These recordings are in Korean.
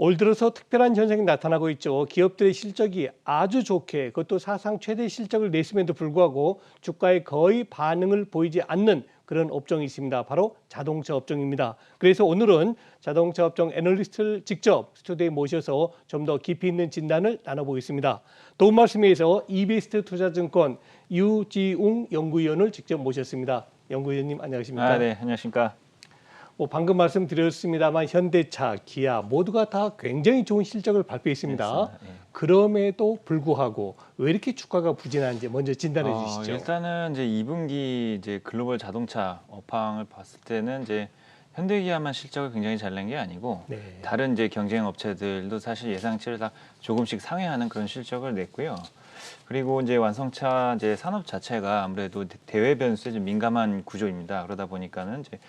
올 들어서 특별한 현상이 나타나고 있죠. 기업들의 실적이 아주 좋게 그것도 사상 최대 실적을 냈음에도 불구하고 주가에 거의 반응을 보이지 않는 그런 업종이 있습니다. 바로 자동차 업종입니다. 그래서 오늘은 자동차 업종 애널리스트를 직접 스튜디오에 모셔서 좀 더 깊이 있는 진단을 나눠보겠습니다. 도움 말씀 위해서 이베스트 투자증권 유지웅 연구위원을 직접 모셨습니다. 연구위원님 안녕하십니까? 네, 안녕하십니까? 방금 말씀드렸습니다만 현대차, 기아 모두가 다 굉장히 좋은 실적을 발표했습니다. 네. 그럼에도 불구하고 왜 이렇게 주가가 부진한지 먼저 진단해 주시죠. 일단은 이제 2분기 이제 글로벌 자동차 업황을 봤을 때는 이제 현대기아만 실적을 굉장히 잘 낸 게 아니고 네. 다른 이제 경쟁 업체들도 사실 예상치를 다 조금씩 상회하는 그런 실적을 냈고요. 그리고 이제 완성차 이제 산업 자체가 아무래도 대외 변수에 좀 민감한 구조입니다. 그러다 보니까는 이제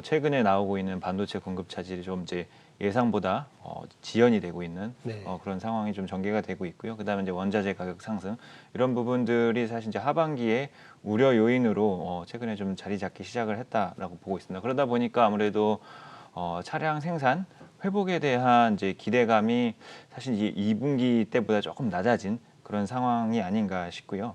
최근에 나오고 있는 반도체 공급 차질이 좀 이제 예상보다 지연이 되고 있는 네. 그런 상황이 좀 전개가 되고 있고요. 그다음에 이제 원자재 가격 상승 이런 부분들이 사실 이제 하반기에 우려 요인으로 최근에 좀 자리 잡기 시작을 했다라고 보고 있습니다. 그러다 보니까 아무래도 차량 생산 회복에 대한 이제 기대감이 사실 이제 2분기 때보다 조금 낮아진 그런 상황이 아닌가 싶고요.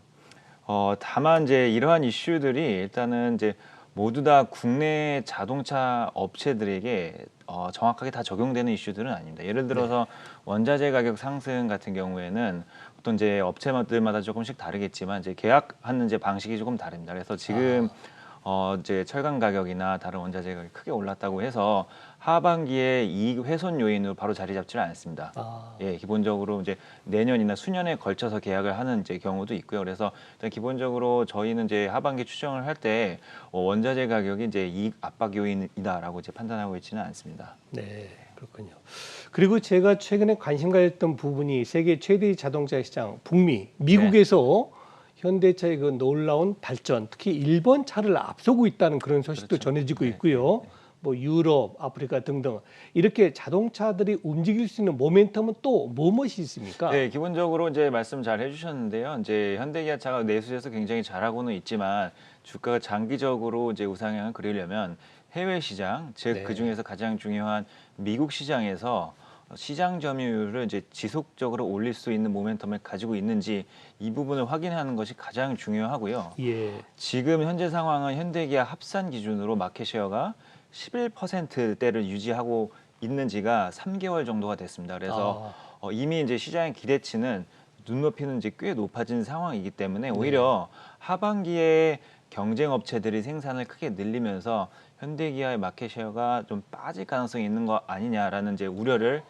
다만 이제 이러한 이슈들이 일단은 이제 모두 다 국내 자동차 업체들에게 정확하게 다 적용되는 이슈들은 아닙니다. 예를 들어서 원자재 가격 상승 같은 경우에는 어떤 이제 업체들마다 조금씩 다르겠지만 이제 계약하는 이제 방식이 조금 다릅니다. 그래서 지금 이제 철강 가격이나 다른 원자재 가격이 크게 올랐다고 해서 하반기에 이익 훼손 요인으로 바로 자리 잡지는 않습니다. 예, 기본적으로 이제 내년이나 수년에 걸쳐서 계약을 하는 이제 경우도 있고요. 그래서 일단 기본적으로 저희는 이제 하반기 추정을 할 때 원자재 가격이 이제 이익 압박 요인이다라고 이제 판단하고 있지는 않습니다. 네, 그렇군요. 그리고 제가 최근에 관심 가졌던 부분이 세계 최대의 자동차 시장 북미, 미국에서 현대차의 그 놀라운 발전, 특히 일본 차를 앞서고 있다는 그런 소식도 그렇죠. 전해지고 있고요. 뭐 유럽, 아프리카 등등 이렇게 자동차들이 움직일 수 있는 모멘텀은 또 무엇이 있습니까? 네, 기본적으로 이제 말씀 잘 해주셨는데요. 이제 현대기아차가 내수에서 굉장히 잘하고는 있지만 주가가 장기적으로 이제 우상향을 그리려면 해외 시장, 즉 그 중에서 가장 중요한 미국 시장에서 시장 점유율을 이제 지속적으로 올릴 수 있는 모멘텀을 가지고 있는지 이 부분을 확인하는 것이 가장 중요하고요. 예. 지금 현재 상황은 현대기아 합산 기준으로 마켓쉐어가 11%대를 유지하고 있는 지가 3개월 정도가 됐습니다. 그래서 이미 이제 시장의 기대치는 눈높이는 이제 꽤 높아진 상황이기 때문에 오히려 하반기에 경쟁 업체들이 생산을 크게 늘리면서 현대기아의 마켓쉐어가 좀 빠질 가능성이 있는 거 아니냐라는 이제 우려를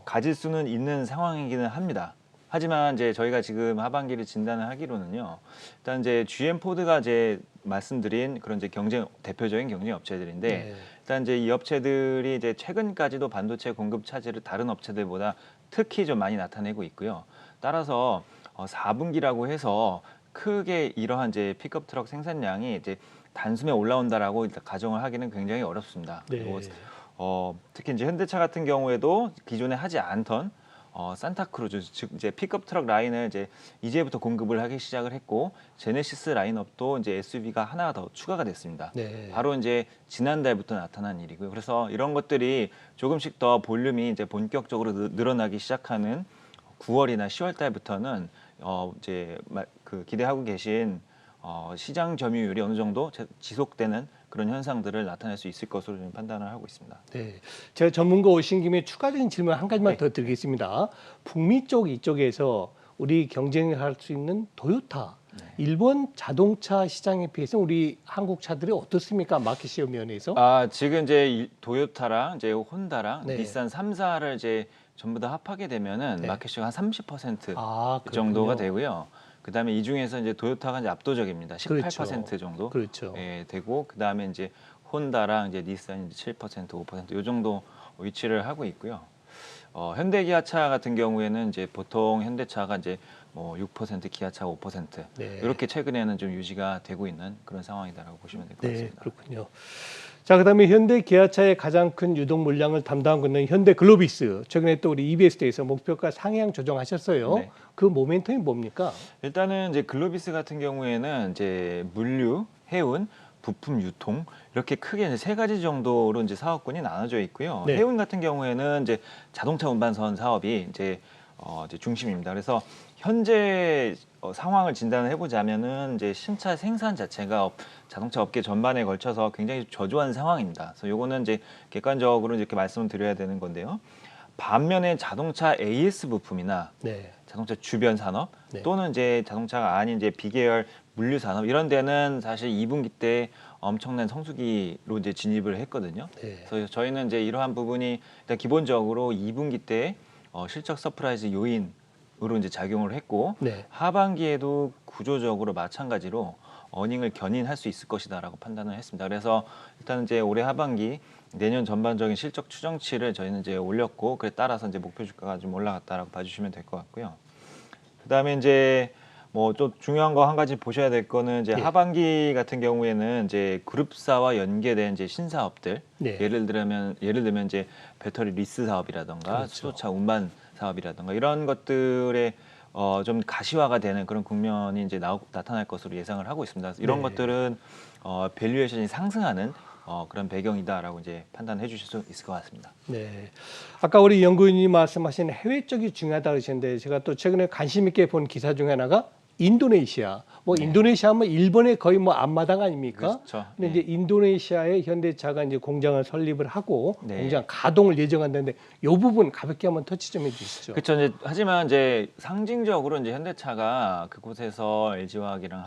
가질 수는 있는 상황이기는 합니다. 하지만 이제 저희가 지금 하반기를 진단을 하기로는요. 일단 이제 GM 포드가 이제 말씀드린 그런 이제 대표적인 경쟁 업체들인데 일단 이제 이 업체들이 이제 최근까지도 반도체 공급 차질을 다른 업체들보다 특히 좀 많이 나타내고 있고요. 따라서 4분기라고 해서 크게 이러한 이제 픽업 트럭 생산량이 이제 단숨에 올라온다라고 일단 가정을 하기는 굉장히 어렵습니다. 그리고 특히 이제 현대차 같은 경우에도 기존에 하지 않던 산타크루즈 즉 이제 픽업 트럭 라인을 이제부터 공급을 하기 시작을 했고 제네시스 라인업도 이제 SUV가 하나 더 추가가 됐습니다. 바로 이제 지난달부터 나타난 일이고요. 그래서 이런 것들이 조금씩 더 볼륨이 이제 본격적으로 늘어나기 시작하는 9월이나 10월 달부터는 이제 그 기대하고 계신 시장 점유율이 어느 정도 지속되는 그런 현상들을 나타낼 수 있을 것으로 좀 판단을 하고 있습니다. 네, 제가 전문가 오신 김에 추가적인 질문 한 가지만 더 드리겠습니다. 북미 쪽 이쪽에서 우리 경쟁을 할 수 있는 도요타, 일본 자동차 시장에 비해서 우리 한국 차들이 어떻습니까? 마켓시어 면에서? 지금 이제 도요타랑 이제 혼다랑 닛산 3사를 이제 전부 다 합하게 되면은 마켓시어가 한 30% 정도가 되고요. 그다음에 이 중에서 이제 도요타가 이제 압도적입니다. 18% 정도 되고 그다음에 이제 혼다랑 이제 닛산이 이제 7%, 5% 이 정도 위치를 하고 있고요. 현대기아차 같은 경우에는 이제 보통 현대차가 이제 뭐 6%, 기아차가 5% 이렇게 최근에는 좀 유지가 되고 있는 그런 상황이다라고 보시면 될 것 같습니다. 그렇군요. 자, 그다음에 현대 기아차의 가장 큰 유동 물량을 담당하고 있는 현대 글로비스 최근에 또 우리 EBS에서 목표가 상향 조정하셨어요. 그 모멘텀이 뭡니까? 일단은 이제 글로비스 같은 경우에는 이제 물류, 해운 부품 유통 이렇게 크게 이제 세 가지 정도로 이제 사업군이 나눠져 있고요. 네. 해운 같은 경우에는 이제 자동차 운반선 사업이 이제 중심입니다. 그래서 현재 상황을 진단을 해보자면은 이제 신차 생산 자체가 자동차 업계 전반에 걸쳐서 굉장히 저조한 상황입니다. 그래서 요거는 이제 객관적으로 이렇게 말씀을 드려야 되는 건데요. 반면에 자동차 AS 부품이나 네. 자동차 주변 산업 네. 또는 이제 자동차가 아닌 이제 비계열 물류 산업 이런 데는 사실 2분기 때 엄청난 성수기로 이제 진입을 했거든요. 네. 그래서 저희는 이제 이러한 부분이 일단 기본적으로 2분기 때 실적 서프라이즈 요인으로 이제 작용을 했고 네. 하반기에도 구조적으로 마찬가지로 어닝을 견인할 수 있을 것이다라고 판단을 했습니다. 그래서 일단 이제 올해 하반기 내년 전반적인 실적 추정치를 저희는 이제 올렸고 그에 따라서 이제 목표 주가가 좀 올라갔다라고 봐주시면 될 것 같고요. 그다음에 이제 뭐 또 중요한 거 한 가지 보셔야 될 거는 이제 예. 하반기 같은 경우에는 이제 그룹사와 연계된 이제 신사업들 네. 예를 들면 이제 배터리 리스 사업이라던가 그렇죠. 수소차 운반 사업이라던가 이런 것들의 좀 가시화가 되는 그런 국면이 이제 나타날 것으로 예상을 하고 있습니다. 그래서 이런 네. 것들은 밸류에이션이 상승하는 그런 배경이다라고 이제 판단해 주실 수 있을 것 같습니다. 네. 아까 우리 연구위원님 말씀하신 해외 쪽이 중요하다 그러셨는데 제가 또 최근에 관심 있게 본 기사 중에 하나가 인도네시아. 뭐 네. 인도네시아 하면 일본의 거의 뭐 앞마당 아닙니까? 그렇죠. 근데 네. 이제 인도네시아에 현대차가 이제 공장을 설립을 하고 네. 공장 가동을 예정한다는데 이 부분 가볍게 한번 터치 좀 해주시죠. 그렇죠. 이제 하지만 이제 상징적으로 이제 현대차가 그곳에서 LG화학이랑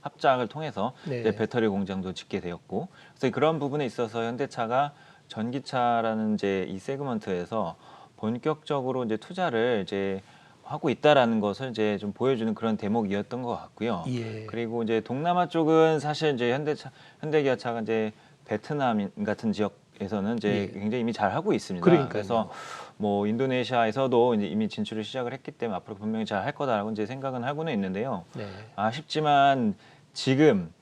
합작을 통해서 네. 이제 배터리 공장도 짓게 되었고, 그래서 그런 부분에 있어서 현대차가 전기차라는 이제 이 세그먼트에서 본격적으로 이제 투자를 이제 하고 있다라는 것을 이제 좀 보여주는 그런 대목이었던 것 같고요. 예. 그리고 이제 동남아 쪽은 사실 이제 현대기아차가 이제 베트남 같은 지역에서는 이제 예. 굉장히 이미 잘 하고 있습니다. 그러니까요. 그래서 뭐 인도네시아에서도 이제 이미 진출을 시작을 했기 때문에 앞으로 분명히 잘 할 거다라고 이제 생각은 하고는 있는데요. 네. 아쉽지만 지금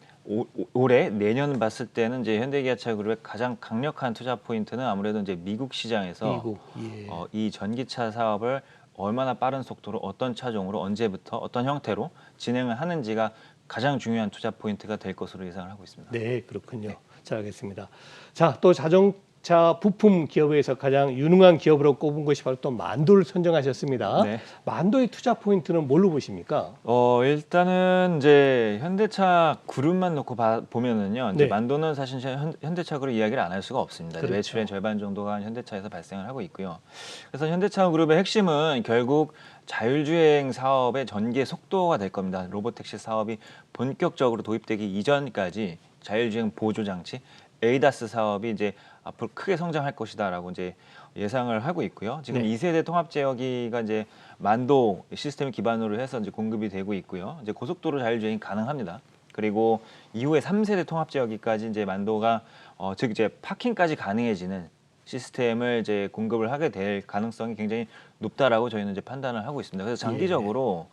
올해 내년 봤을 때는 이제 현대기아차 그룹의 가장 강력한 투자 포인트는 아무래도 이제 미국 시장에서 미국. 예. 이 전기차 사업을 얼마나 빠른 속도로 어떤 차종으로 언제부터 어떤 형태로 진행을 하는지가 가장 중요한 투자 포인트가 될 것으로 예상을 하고 있습니다. 네, 그렇군요. 잘 알겠습니다. 자, 또 자동차 부품 기업에서 가장 유능한 기업으로 꼽은 것이 바로 또 만도를 선정하셨습니다. 네. 만도의 투자 포인트는 뭘로 보십니까? 일단은 이제 현대차 그룹만 놓고 보면은요. 이제 네. 만도는 사실 현대차 그룹 이야기를 안 할 수가 없습니다. 그렇죠. 매출의 절반 정도가 현대차에서 발생을 하고 있고요. 그래서 현대차 그룹의 핵심은 결국 자율주행 사업의 전개 속도가 될 겁니다. 로보택시 사업이 본격적으로 도입되기 이전까지 자율주행 보조 장치 에이다스 사업이 이제 앞으로 크게 성장할 것이다라고 이제 예상을 하고 있고요. 지금 네. 2세대 통합 제어기가 이제 만도 시스템을 기반으로 해서 이제 공급이 되고 있고요. 이제 고속도로 자율주행이 가능합니다. 그리고 이후에 3세대 통합 제어기까지 이제 만도가 즉 이제 파킹까지 가능해지는 시스템을 이제 공급을 하게 될 가능성이 굉장히 높다라고 저희는 이제 판단을 하고 있습니다. 그래서 장기적으로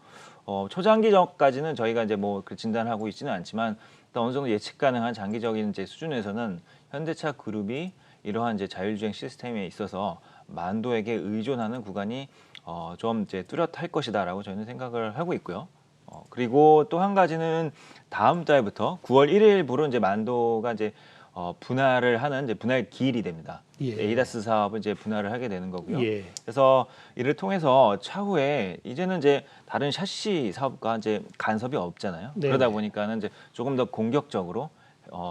초장기적까지는 저희가 이제 뭐 진단하고 있지는 않지만 일단 어느 정도 예측 가능한 장기적인 이제 수준에서는 현대차 그룹이 이러한 이제 자율주행 시스템에 있어서 만도에게 의존하는 구간이 좀 이제 뚜렷할 것이다라고 저희는 생각을 하고 있고요. 그리고 또 한 가지는 다음 달부터 9월 1일부로 이제 만도가 이제 분할을 하는 이제 분할 기일이 됩니다. 예. 에이다스 사업을 이제 분할을 하게 되는 거고요. 예. 그래서 이를 통해서 차후에 이제는 이제 다른 샤시 사업과 이제 간섭이 없잖아요. 네네. 그러다 보니까는 이제 조금 더 공격적으로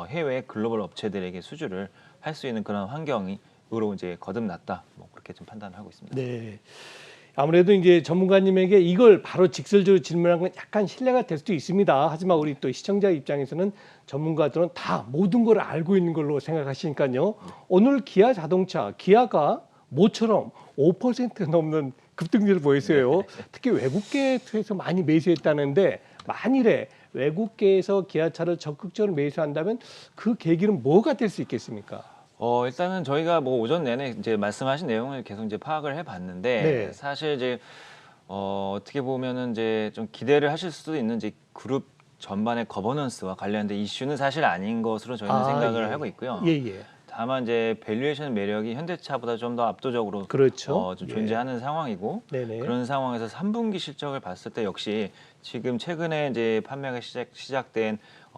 해외 글로벌 업체들에게 수주를 할 수 있는 그런 환경으로 이제 거듭났다. 뭐 그렇게 좀 판단을 하고 있습니다. 네. 아무래도 이제 전문가님에게 이걸 바로 직설적으로 질문한 건 약간 신뢰가 될 수도 있습니다. 하지만 우리 또 시청자 입장에서는 전문가들은 다 모든 걸 알고 있는 걸로 생각하시니까요. 오늘 기아 자동차, 기아가 모처럼 5% 넘는 급등률을 보였어요. 특히 외국계 투에서 많이 매수했다는데 만일에 외국계에서 기아차를 적극적으로 매수한다면 그 계기는 뭐가 될 수 있겠습니까? 일단은 저희가 뭐 오전 내내 이제 말씀하신 내용을 계속 이제 파악을 해봤는데 네. 사실 이제 어떻게 보면은 이제 좀 기대를 하실 수도 있는 이제 그룹 전반의 거버넌스와 관련된 이슈는 사실 아닌 것으로 저희는 생각을 예. 하고 있고요. 예, 예. 다만 이제 밸류에이션 매력이 현대차보다 좀 더 압도적으로 그렇죠. 좀 예. 존재하는 상황이고 네네. 그런 상황에서 3분기 실적을 봤을 때 역시 지금 최근에 이제 판매가 시작된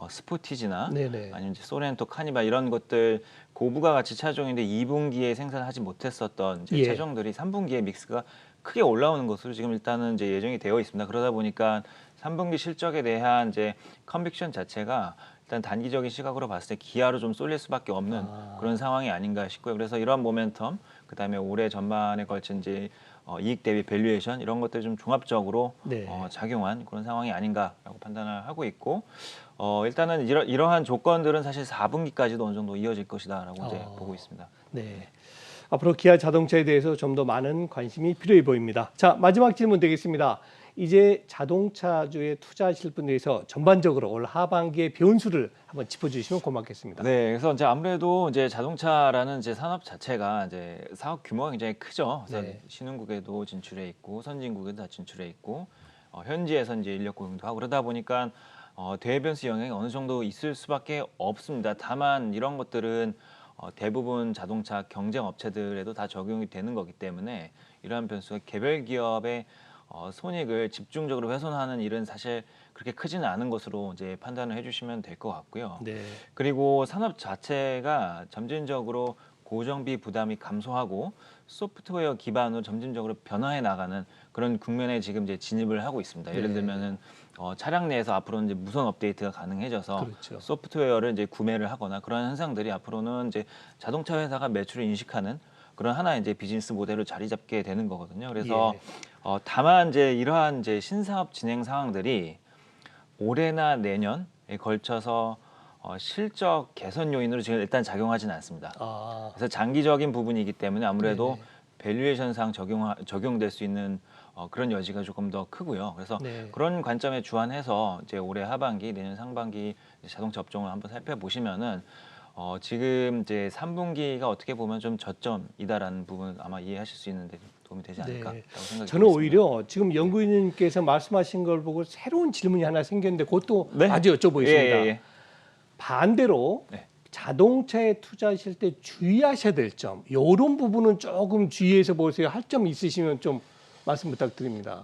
스포티지나 네네. 아니면 이제 소렌토, 카니발 이런 것들 고부가 가치 차종인데 2분기에 생산하지 못했었던 이제 예. 차종들이 3분기에 믹스가 크게 올라오는 것으로 지금 일단은 이제 예정이 되어 있습니다. 그러다 보니까 3분기 실적에 대한 이제 컨빅션 자체가 일단 단기적인 시각으로 봤을 때 기아로 좀 쏠릴 수밖에 없는 그런 상황이 아닌가 싶고요. 그래서 이런 모멘텀, 그다음에 올해 전반에 걸친 이제 이익 대비 밸류에이션 이런 것들 좀 종합적으로 네. 작용한 그런 상황이 아닌가라고 판단을 하고 있고 일단은 이러한 조건들은 사실 4분기까지도 어느 정도 이어질 것이다라고 이제 보고 있습니다. 네. 앞으로 기아 자동차에 대해서 좀 더 많은 관심이 필요해 보입니다. 자, 마지막 질문 되겠습니다. 이제 자동차주에 투자하실 분들에서 전반적으로 올 하반기의 변수를 한번 짚어주시면 고맙겠습니다. 네, 그래서 이제 아무래도 이제 자동차라는 이제 산업 자체가 이제 사업 규모가 굉장히 크죠. 그래서 네. 신흥국에도 진출해 있고 선진국에도 다 진출해 있고 현지에서 이제 인력 고용도 하고 그러다 보니까 대변수 영향이 어느 정도 있을 수밖에 없습니다. 다만 이런 것들은 대부분 자동차 경쟁 업체들에도 다 적용이 되는 거기 때문에 이러한 변수가 개별 기업의 손익을 집중적으로 훼손하는 일은 사실 그렇게 크지는 않은 것으로 이제 판단을 해주시면 될 것 같고요. 네. 그리고 산업 자체가 점진적으로 고정비 부담이 감소하고 소프트웨어 기반으로 점진적으로 변화해 나가는 그런 국면에 지금 이제 진입을 하고 있습니다. 예를 네. 들면은 차량 내에서 앞으로는 이제 무선 업데이트가 가능해져서 그렇죠. 소프트웨어를 이제 구매를 하거나 그런 현상들이 앞으로는 이제 자동차 회사가 매출을 인식하는 그런 하나의 이제 비즈니스 모델로 자리 잡게 되는 거거든요. 그래서 예. 다만 이제 이러한 이제 신사업 진행 상황들이 올해나 내년에 걸쳐서 실적 개선 요인으로 지금 일단 작용하지는 않습니다. 아, 그래서 장기적인 부분이기 때문에 아무래도 네네. 밸류에이션상 적용될 수 있는 그런 여지가 조금 더 크고요. 그래서 네. 그런 관점에 주안해서 이제 올해 하반기, 내년 상반기 자동차 업종을 한번 살펴보시면은 지금 이제 3분기가 어떻게 보면 좀 저점이다라는 부분 아마 이해하실 수 있는데 좀 도움이 되지 않을까라고 네. 생각이 저는 들었습니다. 오히려 지금 연구위원님께서 말씀하신 걸 보고 새로운 질문이 하나 생겼는데 그것도 네. 아주 여쭤보겠습니다. 예. 반대로 네. 자동차에 투자하실 때 주의하셔야 될 점, 이런 부분은 조금 주의해서 보세요. 할 점 있으시면 좀 말씀 부탁드립니다.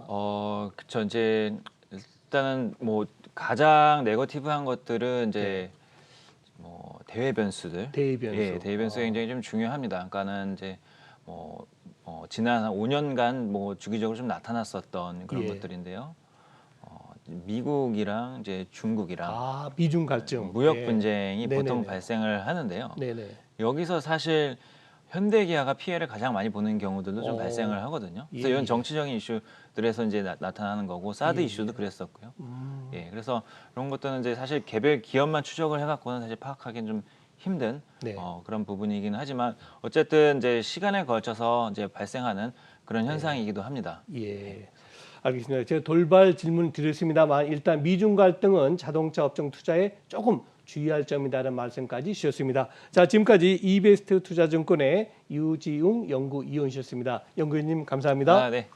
그쵸. 이제 일단은 뭐 가장 네거티브한 것들은 이제 뭐 대외 변수들. 대외 변수. 예, 대외 변수가 굉장히 좀 중요합니다. 그러니까는 이제 뭐 지난 한 5년간 뭐 주기적으로 좀 나타났었던 그런 예. 것들인데요. 미국이랑 이제 중국이랑 아, 미중 갈등. 무역 예. 분쟁이 보통 네네네. 발생을 하는데요. 네네. 여기서 사실 현대기아가 피해를 가장 많이 보는 경우들도 좀 어. 발생을 하거든요. 그래서 예, 이런 예. 정치적인 이슈들에서 이제 나타나는 거고 사드 예, 이슈도 예. 그랬었고요. 예, 그래서 이런 것들은 이제 사실 개별 기업만 추적을 해갖고는 사실 파악하기는 좀 힘든 네. 그런 부분이긴 하지만 어쨌든 이제 시간에 걸쳐서 이제 발생하는 그런 네. 현상이기도 합니다. 예. 알겠습니다. 제가 돌발 질문 드렸습니다만 일단 미중 갈등은 자동차 업종 투자에 조금 주의할 점이다라는 말씀까지 주셨습니다. 자, 지금까지 이베스트 투자증권의 유지웅 연구위원이셨습니다. 연구위원님 감사합니다. 네.